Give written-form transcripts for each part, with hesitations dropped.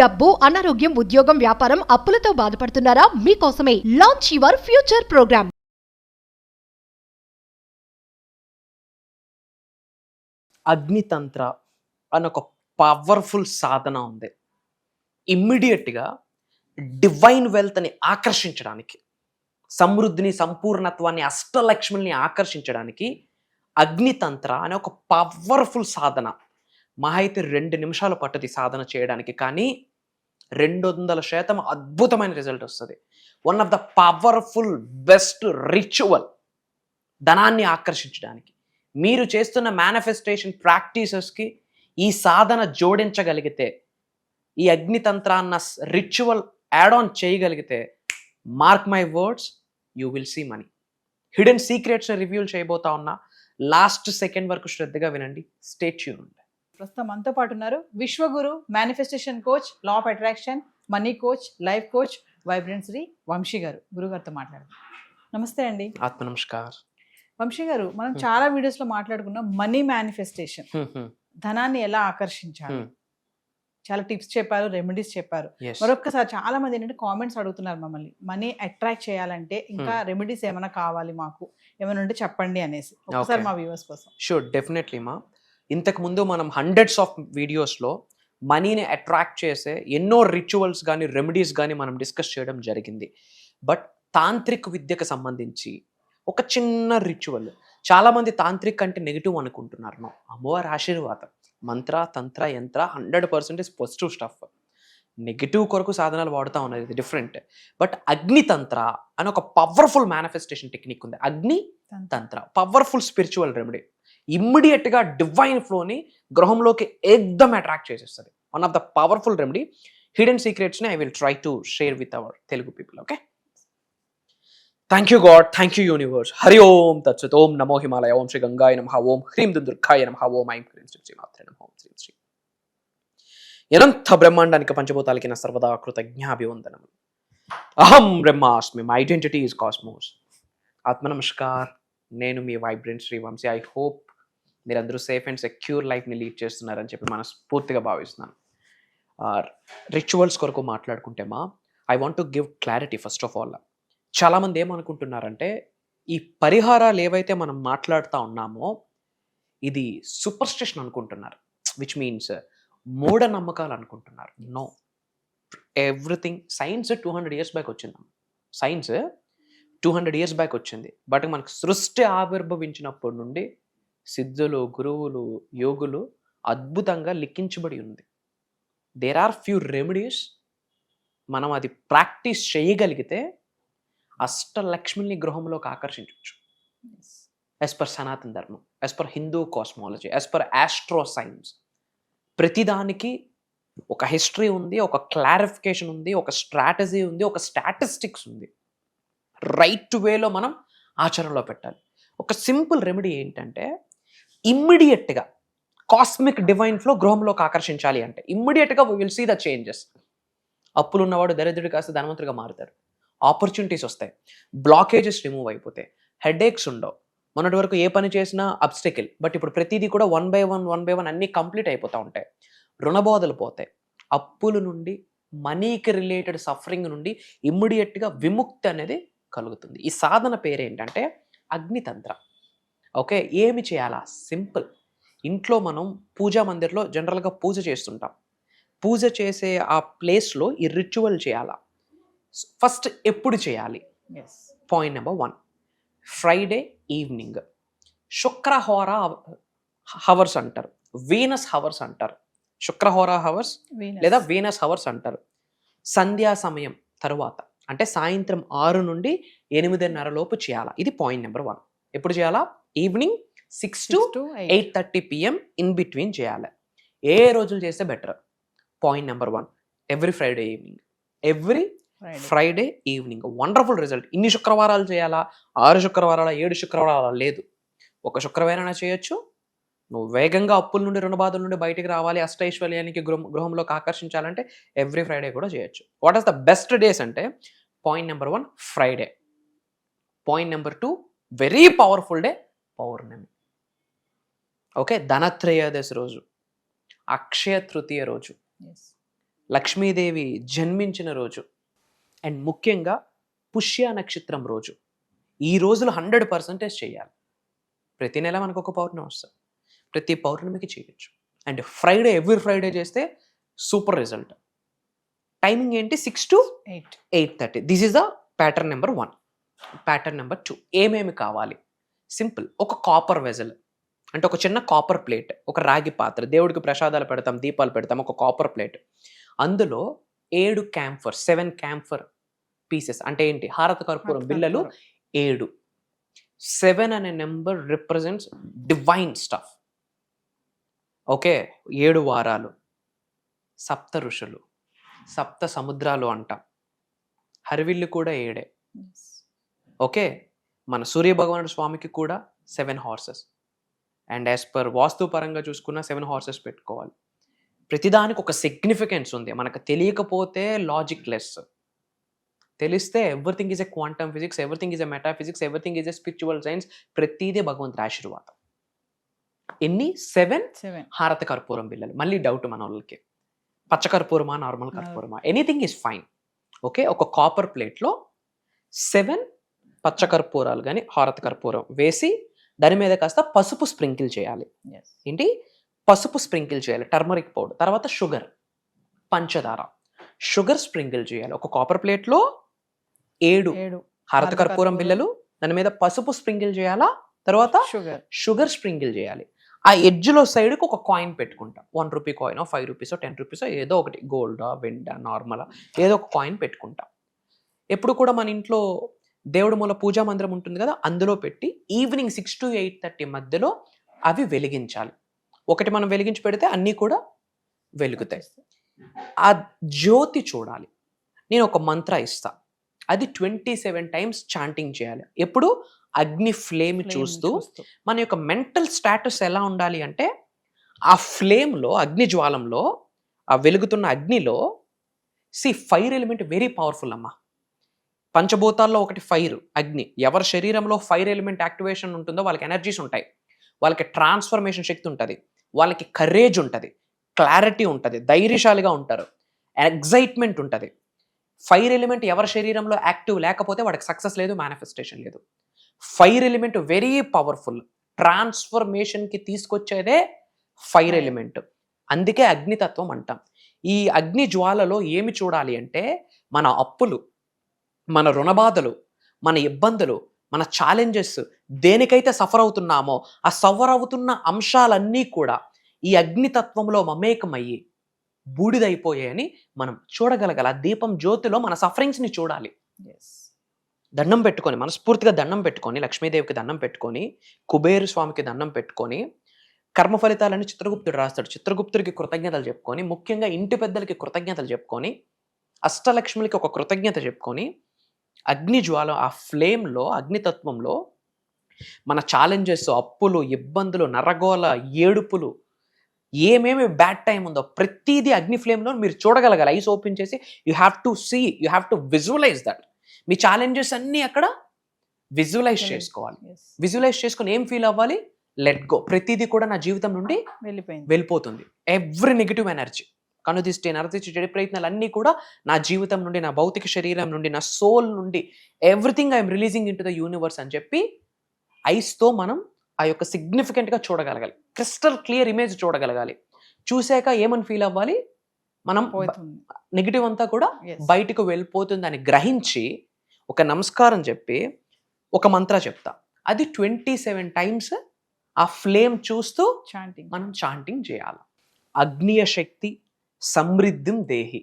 డబ్బు, అనారోగ్యం, ఉద్యోగం, వ్యాపారం, అప్పులతో బాధపడుతున్నారా? మీకోసమే లాంచ్ యువర్ ఫ్యూచర్ ప్రోగ్రామ్. అగ్నితంత్ర అని ఒక పవర్ఫుల్ సాధన ఉంది. ఇమ్మీడియట్గా డివైన్ వెల్త్ని ఆకర్షించడానికి, సమృద్ధిని, సంపూర్ణత్వాన్ని, అష్టలక్ష్ముల్ని ఆకర్షించడానికి అగ్నితంత్ర అనే ఒక పవర్ఫుల్ సాధన. మహా అయితే 2 నిమిషాలు పట్టది సాధన చేయడానికి, కానీ 200% అద్భుతమైన రిజల్ట్ వస్తుంది. One of the powerful best ritual ధనాన్ని ఆకర్షించడానికి. మీరు చేస్తున్న మేనిఫెస్టేషన్ ప్రాక్టీసెస్కి ఈ సాధన జోడించగలిగితే, ఈ అగ్నితంత్ర అన్న రిచువల్ యాడ్ ఆన్ చేయగలిగితే, mark my words, you will see money. Hidden secrets reveal చేయబోతా ఉన్నా. లాస్ట్ సెకండ్ వరకు శ్రద్ధగా వినండి. Stay tuned. ప్రస్తుతం మనతో పాటు ఉన్నారు విశ్వగురు, manifestation coach, law of attraction, money coach, life coach, vibrant Shri Vamshi garu. గురుగారితో మాట్లాడారు. నమస్తే అండి. ఆత్మ నమస్కార్. వంశీ గారు, మనం చాలా వీడియోస్ లో మాట్లాడుకున్నాం మనీ మేనిఫెస్టేషన్, ధనాన్ని ఎలా ఆకర్షించాలి. చాలా టిప్స్ చెప్పారు, రెమెడీస్ చెప్పారు. మరొక్కసారి చాలా మంది ఏంటంటే కామెంట్స్ అడుగుతున్నారు మమ్మల్ని, మనీ అట్రాక్ట్ చేయాలంటే ఇంకా రెమెడీస్ ఏమైనా కావాలి, మాకు ఏమైనా ఉంటే చెప్పండి అనేసి. ఒకసారి మా వ్యూవర్స్ కోసం. షూర్, డెఫినెట్లీ మా. ఇంతకుముందు మనం హండ్రెడ్స్ ఆఫ్ వీడియోస్లో మనీని అట్రాక్ట్ చేసే ఎన్నో రిచువల్స్ కానీ రెమెడీస్ కానీ మనం డిస్కస్ చేయడం జరిగింది. బట్ తాంత్రిక విద్యకు సంబంధించి ఒక చిన్న రిచువల్, చాలామంది తాంత్రిక్ అంటే నెగిటివ్ అనుకుంటున్నారు. నో, అమ్మవారి ఆశీర్వాదం, మంత్ర, తంత్ర, యంత్ర 100% పాజిటివ్ స్టఫ్. నెగిటివ్ కొరకు సాధనాలు వాడుతూ ఉన్నది, ఇది డిఫరెంట్. బట్ అగ్నితంత్ర అని ఒక పవర్ఫుల్ మేనిఫెస్టేషన్ టెక్నిక్ ఉంది. అగ్ని తంత్ర పవర్ఫుల్ స్పిరిచువల్ రెమెడీ. ఇమ్మీడియట్గా డివైన్ ఫ్లోని గృహంలోకి ఏకదమ్ అట్రాక్ట్ చేసేస్తుంది. One of the powerful remedy. Hidden సీక్రెట్స్ని I will try to share with our Telugu people. Okay, thank you God, thank you universe. Hari ఓం తత్సత్. ఓం నమో హిమాలయ, ఓం శ్రీ గంగాయ నమః, ఓం హ్రీం దుర్గాయ నమః, ఓం ఐం హ్రీం శ్రీ శ్రీమాత్రే నమః, ఓం శ్రీ శ్రీ. అనంత బ్రహ్మాండానికి పంచభూతాలకి నా సర్వదా కృతజ్ఞాభివందనములు. అహం బ్రహ్మాస్మి, మై ఐడెంటిటీ ఈజ్ కాస్మోస్. ఆత్మ నమస్కార్. నేను మీ vibrant Shri Vamshi. I hope మీరందరూ సేఫ్ అండ్ సెక్యూర్ లైఫ్ని లీడ్ చేస్తున్నారని చెప్పి మనస్ఫూర్తిగా భావిస్తున్నాను. రిచువల్స్ కొరకు మాట్లాడుకుంటే మా, I want to give clarity. First of all, చాలామంది ఏమనుకుంటున్నారంటే ఈ పరిహారాలు ఏవైతే మనం మాట్లాడుతూ ఉన్నామో ఇది సూపర్ స్టిషన్ అనుకుంటున్నారు, విచ్ మీన్స్ మూఢనమ్మకాలు అనుకుంటున్నారు. No, everything science 200 years back వచ్చింది. సైన్స్ 200 years బ్యాక్ వచ్చింది. బట్ మనకు సృష్టి ఆవిర్భవించినప్పటి నుండి సిద్ధులు, గురువులు, యోగులు అద్భుతంగా లిఖించబడి ఉంది. There are few remedies. మనం అది ప్రాక్టీస్ చేయగలిగితే అష్టలక్ష్మిని గృహంలోకి ఆకర్షించవచ్చు. యాజ్ పర్ సనాతన ధర్మం, as per Hindu cosmology, as per astro science. ప్రతిదానికి ఒక హిస్టరీ ఉంది, ఒక క్లారిఫికేషన్ ఉంది, ఒక స్ట్రాటజీ ఉంది, ఒక స్టాటిస్టిక్స్ ఉంది. రైట్ వేలో మనం ఆచరణలో పెట్టాలి. ఒక సింపుల్ రెమెడీ ఏంటంటే, ఇమ్మీడియట్గా కాస్మిక్ డివైన్ ఫ్లో గృహంలోకి ఆకర్షించాలి అంటే ఇమ్మీడియట్గా we will see the changes. అప్పులు ఉన్నవాడు దరిద్రుడు కాస్త ధనవంతుడిగా మారుతాడు. ఆపర్చునిటీస్ వస్తాయి, బ్లాకేజెస్ రిమూవ్ అయిపోతాయి, హెడేక్స్ ఉండవు. మొన్నటి వరకు ఏ పని చేసినా అబ్స్టెకిల్, బట్ ఇప్పుడు ప్రతిదీ కూడా 1 by 1 అన్నీ కంప్లీట్ అయిపోతూ ఉంటాయి. రుణబోధలు పోతాయి. అప్పుల నుండి, మనీకి రిలేటెడ్ సఫరింగ్ నుండి ఇమ్మీడియట్గా విముక్తి అనేది కలుగుతుంది. ఈ సాధన పేరేంటంటే అగ్నితంత్ర. ఓకే, ఏమి చేయాలా? సింపుల్. ఇంట్లో మనం పూజా మందిర్లో జనరల్గా పూజ చేస్తుంటాం. పూజ చేసే ఆ ప్లేస్లో ఈ రిచువల్ చేయాలా. ఫస్ట్ ఎప్పుడు చేయాలి? Point number 1, Friday evening. శుక్రహోర హవర్స్ అంటారు, వీనస్ హవర్స్ అంటారు. శుక్రహోర హవర్స్ లేదా వీనస్ హవర్స్ అంటారు. సంధ్యా సమయం తరువాత, అంటే సాయంత్రం 6 నుండి 8:30 లోపు చేయాలా. ఇది పాయింట్ నెంబర్ 1. ఎప్పుడు చేయాలా? Evening 6 to 8:30 PM in between చేయాలి. ఏ రోజులు చేస్తే better? Point number 1, every Friday evening. Every Friday evening. Wonderful result. ఇన్ని శుక్రవారాలు చేయాలా? 6 శుక్రవారాల, 7 శుక్రవారాల లేదు. ఒక శుక్రవారం చేయొచ్చు. నువ్వు వేగంగా అప్పుల నుండి, రుణబాధల నుండి బయటికి రావాలి, అష్టైశ్వర్యానికి గృహంలోకి ఆకర్షించాలంటే ఎవ్రీ ఫ్రైడే కూడా చేయొచ్చు. What is the best days అంటే, point number 1 Friday. Point number 2 very powerful day పౌర్ణమి. ఓకే, ధనత్రయోదశి రోజు, అక్షయ తృతీయ రోజు, లక్ష్మీదేవి జన్మించిన రోజు అండ్ ముఖ్యంగా పుష్య నక్షత్రం రోజు ఈ రోజులు 100% చేయాలి. ప్రతి నెల మనకు ఒక పౌర్ణమి వస్తుంది, ప్రతి పౌర్ణమికి చేయొచ్చు. అండ్ ఫ్రైడే, ఎవ్రీ ఫ్రైడే చేస్తే సూపర్ రిజల్ట్. టైమింగ్ ఏంటి? 6 to 8:30. This is the pattern number 1. Pattern number 2, ఏమేమి కావాలి? సింపుల్. ఒక కాపర్ వెజల్ అంటే ఒక చిన్న కాపర్ ప్లేట్, ఒక రాగి పాత్ర, దేవుడికి ప్రసాదాలు పెడతాం, దీపాలు పెడతాం, ఒక కాపర్ ప్లేట్. అందులో 7 క్యాంఫర్ పీసెస్ అంటే ఏంటి? హారత కర్పూరం బిళ్ళలు 7. 7 అనే number represents divine stuff. Okay, 7 వారాలు, సప్త ఋషులు, సప్త సముద్రాలు అంటాం. హరివిల్లు కూడా 7. ఓకే, మన సూర్య భగవానుడు స్వామికి కూడా 7 హార్సెస్. అండ్ యాజ్ పర్ వాస్తు పరంగా చూసుకున్న 7 హార్సెస్ పెట్టుకోవాలి. ప్రతిదానికి ఒక సిగ్నిఫికెన్స్ ఉంది. మనకు తెలియకపోతే లాజిక్ లెస్, తెలిస్తే everything is a quantum physics, everything is a metaphysics, everything is a spiritual science. ప్రతిదే భగవంతుడి ఆశీర్వాదం. ఎన్ని? 7 హారత కర్పూరం బిళ్ళలు. మళ్ళీ డౌట్ మన వాళ్ళకి, పచ్చ కర్పూరమా నార్మల్ కర్పూరమా? Anything is fine. ఓకే, ఒక కాపర్ ప్లేట్లో 7 పచ్చ కర్పూరాలు కానీ హారత కర్పూరం వేసి దాని మీద కాస్త పసుపు స్ప్రింకిల్ చేయాలి. ఏంటి? పసుపు స్ప్రింకిల్ చేయాలి, టర్మరిక్ పౌడర్. తర్వాత షుగర్, పంచదార, షుగర్ స్ప్రింకిల్ చేయాలి. ఒక కాపర్ ప్లేట్లో 7 హారత కర్పూరం బిళ్ళలు, దాని మీద పసుపు స్ప్రింకిల్ చేయాలా, తర్వాత షుగర్ స్ప్రింకిల్ చేయాలి. ఆ ఎడ్జ్లో సైడ్కి ఒక కాయిన్ పెట్టుకుంటాం. 1 రూపీ కాయిన్, 5 రూపీస్, 10 రూపీస్, ఏదో ఒకటి, గోల్డా వెండా నార్మలా, ఏదో ఒక కాయిన్ పెట్టుకుంటాం. ఎప్పుడు కూడా మన ఇంట్లో దేవుడి మూల పూజా మందిరం ఉంటుంది కదా, అందులో పెట్టి ఈవినింగ్ 6 to 8:30 మధ్యలో అవి వెలిగించాలి. ఒకటి మనం వెలిగించి పెడితే అన్నీ కూడా వెలుగుతాయి. ఆ జ్యోతి చూడాలి. నేను ఒక మంత్ర ఇస్తా, అది 27 టైమ్స్ చాంటింగ్ చేయాలి. ఎప్పుడు? అగ్ని ఫ్లేమ్ చూస్తూ. మన యొక్క మెంటల్ స్టాటస్ ఎలా ఉండాలి అంటే, ఆ ఫ్లేమ్లో, అగ్ని జ్వాలంలో, ఆ వెలుగుతున్న అగ్నిలో ఫైర్ ఎలిమెంట్ వెరీ పవర్ఫుల్ అమ్మా. పంచభూతాల్లో ఒకటి ఫైర్, అగ్ని. ఎవరి శరీరంలో ఫైర్ ఎలిమెంట్ యాక్టివేషన్ ఉంటుందో వాళ్ళకి ఎనర్జీస్ ఉంటాయి, వాళ్ళకి ట్రాన్స్ఫర్మేషన్ శక్తి ఉంటుంది, వాళ్ళకి కరేజ్ ఉంటుంది, క్లారిటీ ఉంటుంది, ధైర్యశాలిగా ఉంటారు, ఎగ్జైట్మెంట్ ఉంటుంది. ఫైర్ ఎలిమెంట్ ఎవరి శరీరంలో యాక్టివ్ లేకపోతే వాడికి సక్సెస్ లేదు, మేనిఫెస్టేషన్ లేదు. ఫైర్ ఎలిమెంట్ వెరీ పవర్ఫుల్, ట్రాన్స్ఫర్మేషన్కి తీసుకొచ్చేదే ఫైర్ ఎలిమెంట్. అందుకే అగ్నితత్వం అంటాం. ఈ అగ్ని జ్వాలలో ఏమి చూడాలి అంటే, మన అప్పులు, మన రుణబాధలు, మన ఇబ్బందులు, మన ఛాలెంజెస్, దేనికైతే సఫర్ అవుతున్నామో ఆ సఫర్ అవుతున్న అంశాలన్నీ కూడా ఈ అగ్నితత్వంలో మమేకమయ్యి బూడిదైపోయాయని మనం చూడగలగాలి. ఆ దీపం జ్యోతిలో మన సఫరింగ్స్ని చూడాలి. దండం పెట్టుకొని, మనస్ఫూర్తిగా దండం పెట్టుకొని, లక్ష్మీదేవికి దండం పెట్టుకొని, కుబేరు స్వామికి దండం పెట్టుకొని, కర్మ ఫలితాలని చిత్రగుప్తుడు రాస్తాడు. చిత్రగుప్తుడికి కృతజ్ఞతలు చెప్పుకొని, ముఖ్యంగా ఇంటి పెద్దలకి కృతజ్ఞతలు చెప్పుకొని, అష్టలక్ష్ములకి ఒక కృతజ్ఞత చెప్పుకొని, అగ్ని జ్వాల, ఆ ఫ్లేమ్లో, అగ్నితత్వంలో మన ఛాలెంజెస్, అప్పులు, ఇబ్బందులు, నరగోల, ఏడుపులు, ఏమేమి బ్యాడ్ టైం ఉందో ప్రతిదీ అగ్ని ఫ్లేమ్లో మీరు చూడగలగాలి. ఐస్ ఓపెన్ చేసి you have to see, you have to visualise that. మీ ఛాలెంజెస్ అన్నీ అక్కడ విజువలైజ్ చేసుకోవాలి. విజువలైజ్ చేసుకొని ఏం ఫీల్ అవ్వాలి? Let go. ప్రతిదీ కూడా నా జీవితం నుండి వెళ్ళిపోతుంది. ఎవ్రీ నెగిటివ్ ఎనర్జీ, కనుదిష్టి, నరదిష్టి, చెడు ప్రయత్నాలు అన్నీ కూడా నా జీవితం నుండి, నా భౌతిక శరీరం నుండి, నా సోల్ నుండి, everything I'm releasing in to the universe అని చెప్పి ఐస్తో మనం ఆ యొక్క సిగ్నిఫికెంట్గా చూడగలగాలి. క్రిస్టల్ క్లియర్ ఇమేజ్ చూడగలగాలి. చూసాక ఏమని ఫీల్ అవ్వాలి? మనం నెగిటివ్ అంతా కూడా బయటకు వెళ్ళిపోతుందని గ్రహించి ఒక నమస్కారం చెప్పి ఒక మంత్ర చెప్తా. అది 27 టైమ్స్ ఆ ఫ్లేమ్ చూస్తూ మనం చాంటింగ్ చేయాలి. అగ్నియ శక్తి సమృద్ధిం దేహి,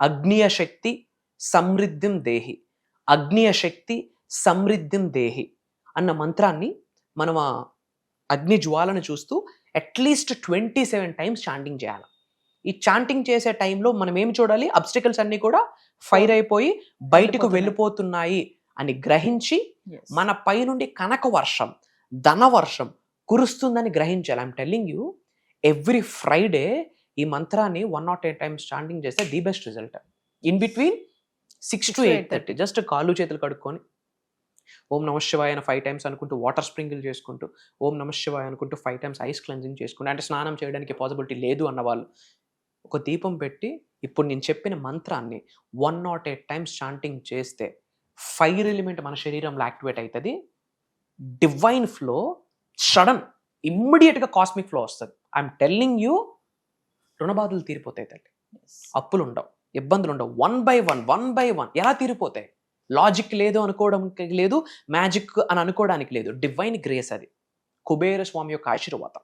అగ్నియ శక్తి సమృద్ధిం దేహి, అగ్నియ శక్తి సమృద్ధిం దేహి అన్న మంత్రాన్ని మనం ఆ అగ్ని జ్వాలను చూస్తూ అట్లీస్ట్ 27 టైమ్స్ చాంటింగ్ చేయాలి. ఈ చాంటింగ్ చేసే టైంలో మనం ఏమి చూడాలి? అబ్స్టికల్స్ అన్నీ కూడా ఫైర్ అయిపోయి బయటకు వెళ్ళిపోతున్నాయి అని గ్రహించి మన పై నుండి కనక వర్షం, ధన వర్షం కురుస్తుందని గ్రహించాలి. I'm telling you, every Friday ఈ మంత్రాన్ని 108 టైమ్స్ చాంటింగ్ చేస్తే the best result. In between 6 to 8:30 just కాళ్ళు చేతులు కడుక్కొని ఓం నమ శివాయ అని 5 టైమ్స్ అనుకుంటూ వాటర్ స్ప్రింకిల్ చేసుకుంటూ, ఓం నమ శివాయ అనుకుంటూ 5 టైమ్స్ ఐస్ క్లెన్జింగ్ చేసుకుంటూ, అంటే స్నానం చేయడానికి పాసిబిలిటీ లేదు అన్న వాళ్ళు ఒక దీపం పెట్టి ఇప్పుడు నేను చెప్పిన మంత్రాన్ని 108 టైమ్స్ చాంటింగ్ చేస్తే ఫైర్ ఎలిమెంట్ మన శరీరంలో యాక్టివేట్ అవుతుంది. డివైన్ ఫ్లో సడన్ ఇమ్మీడియట్గా కాస్మిక్ ఫ్లో వస్తుంది. ఐఎమ్ టెల్లింగ్ యూ, రుణబాధలు తీరిపోతాయి తల్లి, అప్పులు ఉండవు, ఇబ్బందులు ఉండవు. వన్ బై వన్ ఎలా తీరిపోతాయి? లాజిక్ లేదు అనుకోవడానికి లేదు, మ్యాజిక్ అని అనుకోవడానికి లేదు. డివైన్ గ్రేస్ అది. కుబేర స్వామి యొక్క ఆశీర్వాదం,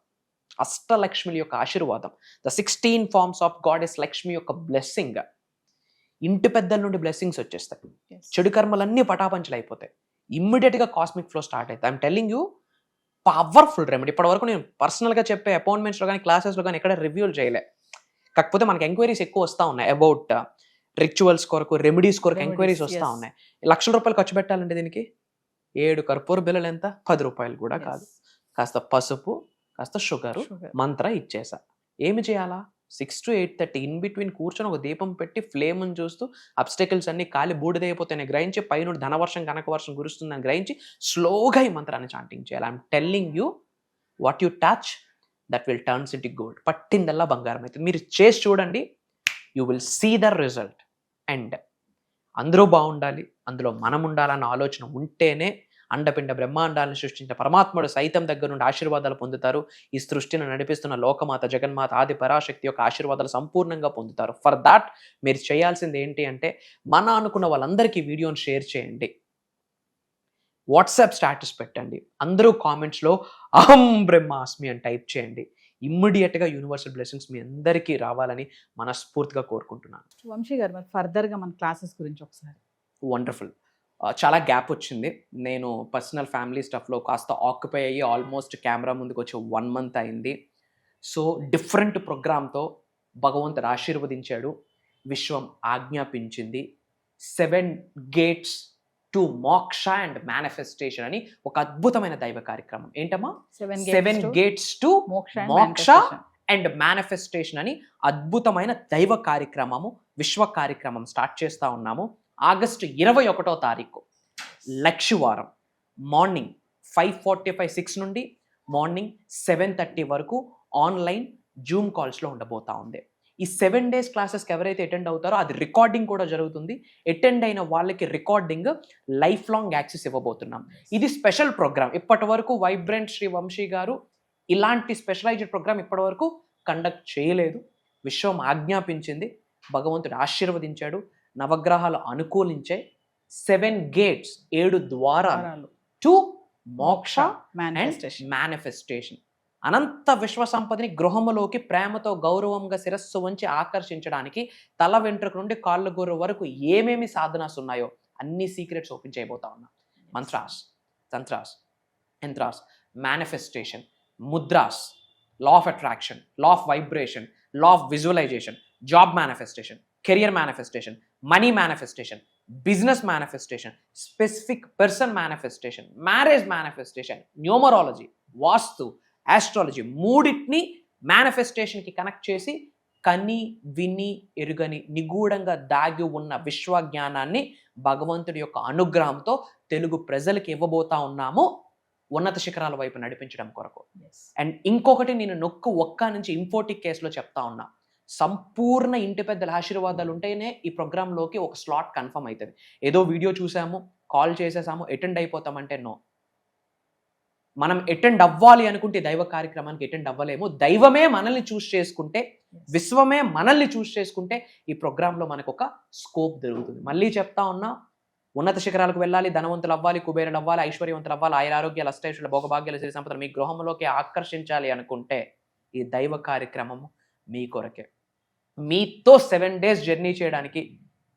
అష్టలక్ష్మిల యొక్క ఆశీర్వాదం, the 16 forms of goddess Lakshmi యొక్క బ్లెస్సింగ్. ఇంటి పెద్దల నుండి బ్లెస్సింగ్స్ వచ్చేస్తాయి. చెడు కర్మలన్నీ పటాపంచలు అయిపోతాయి. ఇమ్మీడియట్గా కాస్మిక్ ఫ్లో స్టార్ట్ అవుతుంది. I'm telling you, powerful remedy. ఇప్పటివరకు నేను పర్సనల్గా చెప్పే అపాయింట్మెంట్స్లో కానీ క్లాసెస్లో కానీ ఎక్కడ రివ్యూలు చేయలే. కాకపోతే మనకి ఎంక్వైరీస్ ఎక్కువ వస్తూ ఉన్నాయి అబౌట్ రిచువల్స్ కొరకు, రెమెడీస్ కొరకు ఎంక్వైరీస్ వస్తూ ఉన్నాయి. ₹1,00,000 ఖర్చు పెట్టాలంటే దీనికి 7 కర్పూర బిళ్ళలు ఎంత? ₹10 కూడా కాదు. కాస్త పసుపు, కాస్త షుగరు, మంత్ర ఇచ్చేసా. ఏమి చేయాలా? 6 to 8:30 ఇన్ బిట్వీన్ కూర్చొని ఒక దీపం పెట్టి ఫ్లేమ్ని చూస్తూ అబ్స్టెకల్స్ అన్ని కాలి బూడిదైపోతాయని గ్రహించి పైన ధనవర్షం కనకవర్షం కురుస్తుందని గ్రహించి స్లోగా ఈ మంత్రాన్ని చాంటింగ్ చేయాలి. I'm telling you, what you touch that will turns into gold. పట్టిందల్లా బంగారం అవుతుంది. మీరు చేసి చూడండి, you will see the result. And అందరూ బాగుండాలి, అందులో మనం ఉండాలన్న ఆలోచన ఉంటేనే అండపిండ బ్రహ్మాండాలను సృష్టించిన పరమాత్ముడు సైతం దగ్గర నుండి ఆశీర్వాదాలు పొందుతారు. ఈ సృష్టిని నడిపిస్తున్న లోకమాత జగన్మాత ఆది పరాశక్తి యొక్క ఆశీర్వాదాలు సంపూర్ణంగా పొందుతారు. ఫర్ దాట్ మీరు చేయాల్సింది ఏంటి అంటే, మన అనుకున్న వాళ్ళందరికీ వీడియోని షేర్ చేయండి, వాట్సాప్ స్టేటస్ పెట్టండి, అందరూ కామెంట్స్లో అహం బ్రహ్మాస్మి అని టైప్ చేయండి. ఇమ్మీడియట్గా యూనివర్సల్ బ్లెస్సింగ్స్ మీ అందరికీ రావాలని మనస్ఫూర్తిగా కోరుకుంటున్నాను. వంశీ గారు, మరి ఫర్దర్గా మన క్లాసెస్ గురించి ఒకసారి. వండర్ఫుల్. చాలా గ్యాప్ వచ్చింది. నేను పర్సనల్ ఫ్యామిలీ స్టఫ్లో కాస్త ఆక్యుపై అయ్యి ఆల్మోస్ట్ కెమెరా ముందుకు వచ్చి 1 month అయింది. సో డిఫరెంట్ ప్రోగ్రామ్తో భగవంతుడు ఆశీర్వదించాడు, విశ్వం ఆజ్ఞాపించింది. 7 gates టు మోక్ష అండ్ మేనిఫెస్టేషన్ అని ఒక అద్భుతమైన దైవ కార్యక్రమం. ఏంటమ్మా? 7 gates టు మోక్ష అండ్ మేనిఫెస్టేషన్ అని అద్భుతమైన దైవ కార్యక్రమము, విశ్వ కార్యక్రమం స్టార్ట్ చేస్తూ ఉన్నాము. ఆగస్టు 21వ తారీఖు లక్షవారం మార్నింగ్ 5:45 నుండి మార్నింగ్ 7:30 వరకు ఆన్లైన్ జూమ్ కాల్స్లో ఉండబోతా ఉంది. ఈ 7 days క్లాసెస్కి ఎవరైతే అటెండ్ అవుతారో అది రికార్డింగ్ కూడా జరుగుతుంది. అటెండ్ అయిన వాళ్ళకి రికార్డింగ్ లైఫ్ లాంగ్ యాక్సెస్ ఇవ్వబోతున్నాం. ఇది స్పెషల్ ప్రోగ్రామ్. ఇప్పటి వరకు వైబ్రెంట్ శ్రీ వంశీ గారు ఇలాంటి స్పెషలైజ్డ్ ప్రోగ్రామ్ ఇప్పటి వరకు కండక్ట్ చేయలేదు. విశ్వం ఆజ్ఞాపించింది, భగవంతుడు ఆశీర్వదించాడు, నవగ్రహాలు అనుకూలించే 7 gates 7 ద్వారాలు టు మోక్ష అండ్ మేనిఫెస్టేషన్. అనంత విశ్వ సంపదని గృహములోకి ప్రేమతో గౌరవంగా శిరస్సు వంచి ఆకర్షించడానికి తల వెంట్రుక నుండి కాళ్ళ గోరు వరకు ఏమేమి సాధనాస్ ఉన్నాయో అన్ని సీక్రెట్స్ ఓపెన్ చేయబోతా ఉన్నా. Mantras, tantras, yantras, manifestation, mudras, law of attraction, law of vibration, law of visualisation, job manifestation, career manifestation, money manifestation, business manifestation, specific person manifestation, marriage manifestation, numerology, vastu, astrology మూడింటిని మేనిఫెస్టేషన్కి కనెక్ట్ చేసి కని విని ఎరుగని నిగూఢంగా దాగి ఉన్న విశ్వజ్ఞానాన్ని భగవంతుడి యొక్క అనుగ్రహంతో తెలుగు ప్రజలకు ఇవ్వబోతా ఉన్నాము, ఉన్నత శిఖరాల వైపు నడిపించడం కొరకు. అండ్ ఇంకొకటి నేను ఒక్క నుంచి ఇంపోర్టిక్ కేసులో చెప్తా ఉన్నా, సంపూర్ణ ఇంటి పెద్దల ఆశీర్వాదాలు ఉంటేనే ఈ ప్రోగ్రాంలోకి ఒక స్లాట్ కన్ఫర్మ్ అవుతుంది. ఏదో వీడియో చూసాము, కాల్ చేసేసాము, అటెండ్ అయిపోతామంటే నో. మనం అటెండ్ అవ్వాలి అనుకుంటే దైవ కార్యక్రమానికి అటెండ్ అవ్వలేము. దైవమే మనల్ని చూస్ చేసుకుంటే, విశ్వమే మనల్ని చూస్ చేసుకుంటే ఈ ప్రోగ్రాంలో మనకు ఒక స్కోప్ దొరుకుతుంది. మళ్ళీ చెప్తా ఉన్నా, ఉన్నత శిఖరాలకు వెళ్ళాలి, ధనవంతులు అవ్వాలి, కుబేరులు అవ్వాలి, ఐశ్వర్యవంతులు అవ్వాలి, ఆయురారోగ్యాలు, అష్టైశ్వర్యాలు, భోగభాగ్యాలు, సిరి సంపదలు మీ గృహంలోకి ఆకర్షించాలి అనుకుంటే ఈ దైవ కార్యక్రమము మీ కొరకే. మీతో 7 days జర్నీ చేయడానికి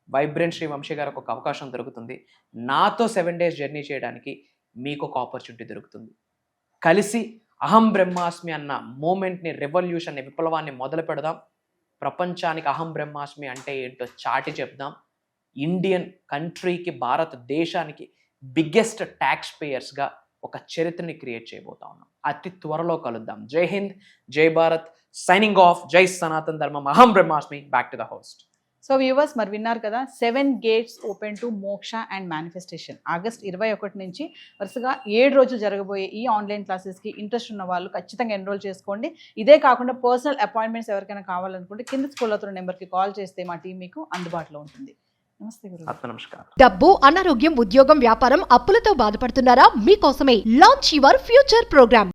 వైబ్రెంట్ శ్రీ వంశీ గారికి ఒక అవకాశం దొరుకుతుంది. నాతో 7 days జర్నీ చేయడానికి మీకు ఒక ఆపర్చునిటీ దొరుకుతుంది. కలిసి అహం బ్రహ్మాస్మి అన్న మూమెంట్ని, రెవల్యూషన్ని, విప్లవాన్ని మొదలు పెడదాం. ప్రపంచానికి అహం బ్రహ్మాస్మి అంటే ఏంటో చాటి చెప్దాం. ఇండియన్ కంట్రీకి, భారతదేశానికి బిగ్గెస్ట్ ట్యాక్స్ పేయర్స్గా ఒక చరిత్రని క్రియేట్ చేయబోతా ఉన్నాం. అతి త్వరలో కలుద్దాం. జై హింద్, జై భారత్, సైనింగ్ ఆఫ్. జై సనాతన్ ధర్మం. అహం బ్రహ్మాస్మి. Back to the host. So viewers మరి విన్నారు కదా 7 gates ఓపెన్ టు మోక్ష అండ్ మేనిఫెస్టేషన్ ఆగస్ట్ 21 నుంచి వరుసగా 7 రోజులు జరగబోయే ఈ ఆన్లైన్ క్లాసెస్కి ఇంట్రెస్ట్ ఉన్న వాళ్ళు ఖచ్చితంగా ఎన్రోల్ చేసుకోండి. ఇదే కాకుండా పర్సనల్ అపాయింట్మెంట్స్ ఎవరికైనా కావాలనుకుంటే కింద స్కూల్ అవుతున్న నెంబర్కి కాల్ చేస్తే మా టీం మీకు అందుబాటులో ఉంటుంది. నమస్తే గురు. నమస్కారం. డబ్బు, అనారోగ్యం, ఉద్యోగం, వ్యాపారం, అప్పులతో బాధపడుతున్నారా? మీకోసమే లాంచ్ యువర్ ఫ్యూచర్ ప్రోగ్రామ్.